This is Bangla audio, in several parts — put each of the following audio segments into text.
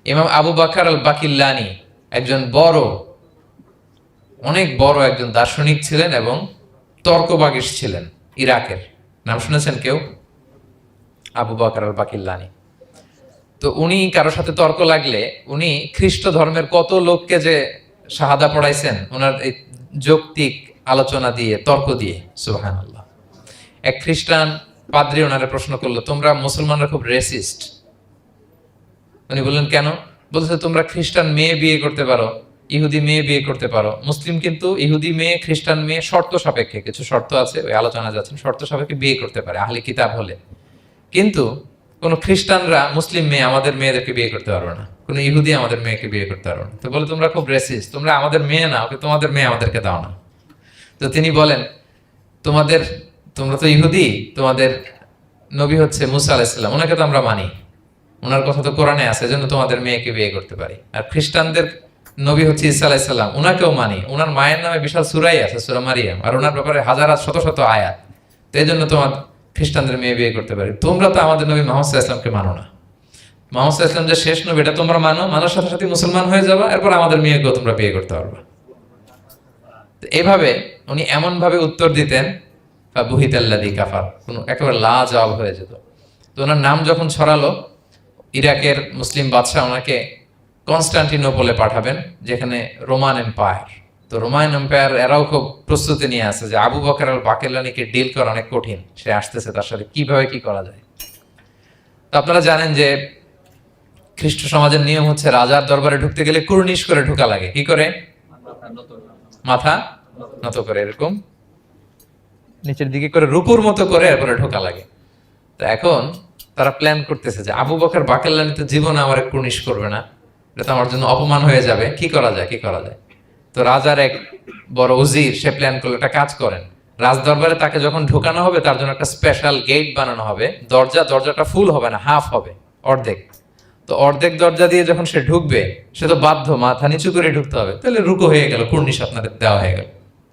ইমাম আবু বকর আল বাকিল্লানি একজন অনেক বড় একজন দার্শনিক ছিলেন এবং তর্কবাগীশ ছিলেন, ইরাকের। নাম শুনেছেন কেউ? আবু বকর আল বাকিল্লানি। তো উনি কারোর সাথে তর্ক লাগলে উনি খ্রিস্ট ধর্মের কত লোককে যে শাহাদা পড়াইছেন ওনার এই যৌক্তিক আলোচনা দিয়ে, তর্ক দিয়ে। সুবহানাল্লাহ। এক খ্রিস্টান পাদ্রী ওনারে প্রশ্ন করলো, তোমরা মুসলমানরা খুব রেসিস্ট। উনি বললেন কেন? বলছে তোমরা খ্রিস্টান মেয়ে বিয়ে করতে পারো, ইহুদি মেয়ে বিয়ে করতে পারো, মুসলিম কিন্তু ইহুদি মেয়ে খ্রিস্টান মেয়ে শর্ত সাপেক্ষে, কিছু শর্ত আছে ওই আলোচনা যাচ্ছেন, শর্ত সাপেক্ষে বিয়ে করতে পারে আহলে কিতাব হলে। কিন্তু কোন খ্রিস্টানরা মুসলিম মেয়ে আমাদের মেয়েদেরকে বিয়ে করতে পারবে না, কোন ইহুদি আমাদের মেয়েকে বিয়ে করতে পারবে না। তো বলে তোমরা খুব রেসিস্ট, তোমরা আমাদের মেয়ে না, ওকে তোমাদের মেয়ে আমাদেরকে দাও না। তো তিনি বলেন তোমরা তো ইহুদি, তোমাদের নবী হচ্ছে মুসা আলাইহিস সালাম, ওনাকে তো আমরা মানি, ওনার কথা তো কোরআনে আছে, এজন্য তোমাদের মেয়েকে বিয়ে করতে পারি। আর খ্রিস্টানদের নবী হচ্ছে ঈসা আলাইহিস সালাম, ওনাকেও মানি, ওনার মায়ের নামে বিশাল সূরাই আছে, সূরা মারিয়াম, আর ওনার ব্যাপারে হাজার শত শত আয়াত, তো এই জন্য তোমার খ্রিস্টানদের মেয়ে বিয়ে করতে পারি। তোমরা তো আমাদের নবী মুহাম্মদ সাল্লাল্লাহু আলাইহি ওয়াসাল্লামকে মানো না, মুহাম্মদ সাল্লাল্লাহু আলাইহি ওয়াসাল্লাম যে শেষ নবী এটা তোমরা মানার সাথে সাথে মুসলমান হয়ে যাবা, এরপর আমাদের মেয়েকেও তোমরা বিয়ে করতে পারবা। এভাবে উনি এমন ভাবে উত্তর দিতেন, বুহিতাল্লাযী কাফার, কোন একেবারে লাজবাব হয়ে যেত। তো ওনার নাম যখন ছড়ালো, ইরাকের মুসলিম বাদশাহ ওনাকে কনস্টান্টিনোপলে পাঠাবেন, যেখানে রোমান এম্পায়ার। তো রোমান এম্পায়ার এরাও খুব প্রস্তুতি নিয়ে আছে যে আবু বকর আল বাকিল্লানিকে ডিল করা অনেক কঠিন, সে আসতেছে, তার সাথে কিভাবে কি করা যায়। তো আপনারা জানেন যে খ্রিস্ট সমাজের নিয়ম হচ্ছে রাজার দরবারে ঢুকতে গেলে কুর্নিশ করে ঢোকা লাগে। কি করে? মাথা নত করে, এরকম নিচের দিকে করে রূপুর মতো করে এরপরে ঢোকা লাগে। তো এখন তারা প্ল্যান করতেছে যে আবু বকর বাকিল্লানি তো জীবনে আমার কুর্নিশ করবে না, এটা তো আমার জন্য অপমান হয়ে যাবে, কি করা যায়। তো রাজার এক বড় উজির সে প্ল্যান করলো, একটা কাজ করেন, রাজ দরবারে তাকে যখন ঢোকানো হবে তার জন্য একটা স্পেশাল গেট বানানো হবে, দরজাটা ফুল হবে না, হাফ হবে, অর্ধেক। তো অর্ধেক দরজা দিয়ে যখন সে ঢুকবে, সে তো বাধ্য মাথা নিচু করে ঢুকতে হবে, তাহলে রুকু হয়ে গেল, কুর্নিশ আপনাদের দেওয়া হয়ে গেল।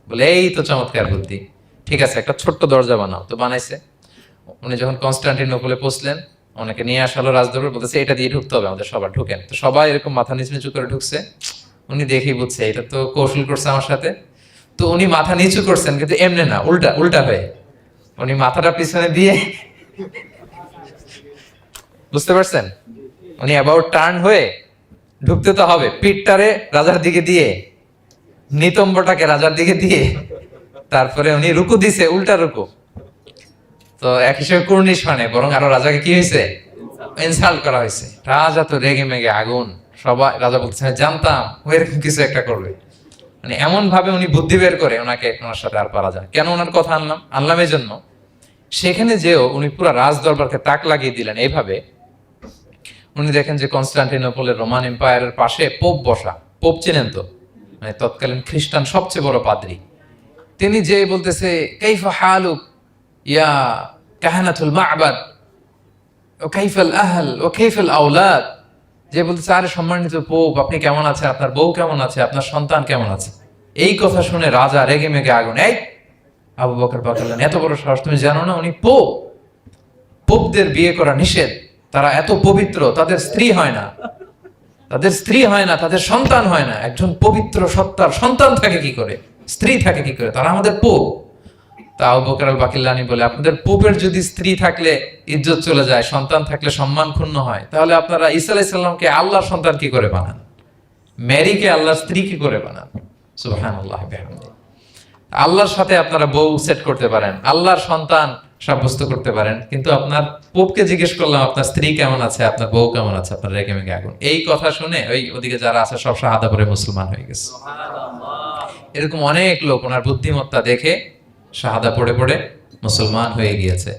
বলে এই তো চমৎকার বুদ্ধি, ঠিক আছে একটা ছোট্ট দরজা বানাও। তো বানাইছে। উনি যখন কনস্টান্টিনোপলে পৌঁছলেন, ওনাকে নিয়ে আসালো রাজদরবার, বলতেছে এটা দিয়ে ঢুকতে হবে, আমাদের সবার ঢুকেন। তো সবাই এরকম মাথা নিচু করে ঢুকছে। উনি দেখেই বুঝছে এটা তো কৌশল করছে আমার সাথে। তো উনি মাথা নিচু করছেন, কিন্তু এমনি না, উল্টা হয়ে উনি মাথাটা পিছনে দিয়ে, বুঝতে পারছেন, উনি অ্যাবাউট টার্ন হয়ে ঢুকতে তো হবে, পিঠটারে রাজার দিকে দিয়ে, নিতম্বটাকে রাজার দিকে দিয়ে, তারপরে উনি রুকু দিছে, উল্টা রুকু। তো এক হিসেবে কুর্নিশ মানে, বরং আরো রাজাকে কি হয়েছে, ইনসাল্ট করা হয়েছে। রাজা তো রেগে মেগে আগুন, সবাই রাজা বলছে জানতাম ও এরকম কিছু একটা করবে। মানে এমন ভাবে উনি বুদ্ধি বের করে ওনার সাথে আর পারা যায়। কেন ওনার কথা আনলাম এই জন্য, সেখানে যেও উনি পুরো রাজ দরবারকে তাক লাগিয়ে দিলেন এইভাবে। উনি দেখেন যে কনস্টান্টিনোপলের রোমান এম্পায়ারের পাশে পোপ বসা, পোপ চেনেন তো, মানে তৎকালীন খ্রিস্টান সবচেয়ে বড় পাদ্রী। তিনি যে বলতেছে কাইফা হালুক ইয়া কাহানাতুল মা'বাদ ও কাইফাল আহল ও কাইফাল আওলাদ, যে বলতেছে আরে সম্মানিত পোপ, আপনি কেমন আছেন, আপনার বউ কেমন আছে, আপনার সন্তান কেমন আছে। এই কথা শুনে রাজা রেগে মেগে আগুন। এই আবু বকর বাকিল্লানি, এত বড় সাহস, তুমি জানো না উনি পোপ? পোপদের বিয়ে করা নিষেধ, তারা এত পবিত্র, তাদের স্ত্রী হয় না, তাদের সন্তান হয় না। একজন পবিত্র সত্তার সন্তান থাকে কি করে, স্ত্রী থাকে কি করে, তারা আমাদের পোপ। তা আবু বকর আল বাকিল্লানি বলে, আপনাদের পোপের যদি স্ত্রী থাকলে ইজ্জত চলে যায়, সন্তান থাকলে সম্মান ক্ষুণ্ণ হয়, তাহলে আপনারা ঈসা আলাইহিস সালামকে আল্লাহর সন্তান কি করে বানান, মেরিকে আল্লাহর স্ত্রী কি করে বানান। সুবহানাল্লাহ বিহামদিহি। আল্লাহর সাথে আপনারা বউ সেট করতে পারেন, আল্লাহর সন্তান সাব্যস্ত করতে পারেন, কিন্তু আপনার পোপকে জিজ্ঞেস করলাম আপনার স্ত্রী কেমন আছে, আপনার বউ কেমন আছে, আপনার রেগে মেগে আগুন। এই কথা শুনে ওই ওদিকে যারা আছে সব শাহাদা পড়ে মুসলমান হয়ে গেছে। এরকম অনেক লোক ওনার বুদ্ধিমত্তা দেখে শাহাদা পড়ে মুসলমান হয়ে গিয়েছে।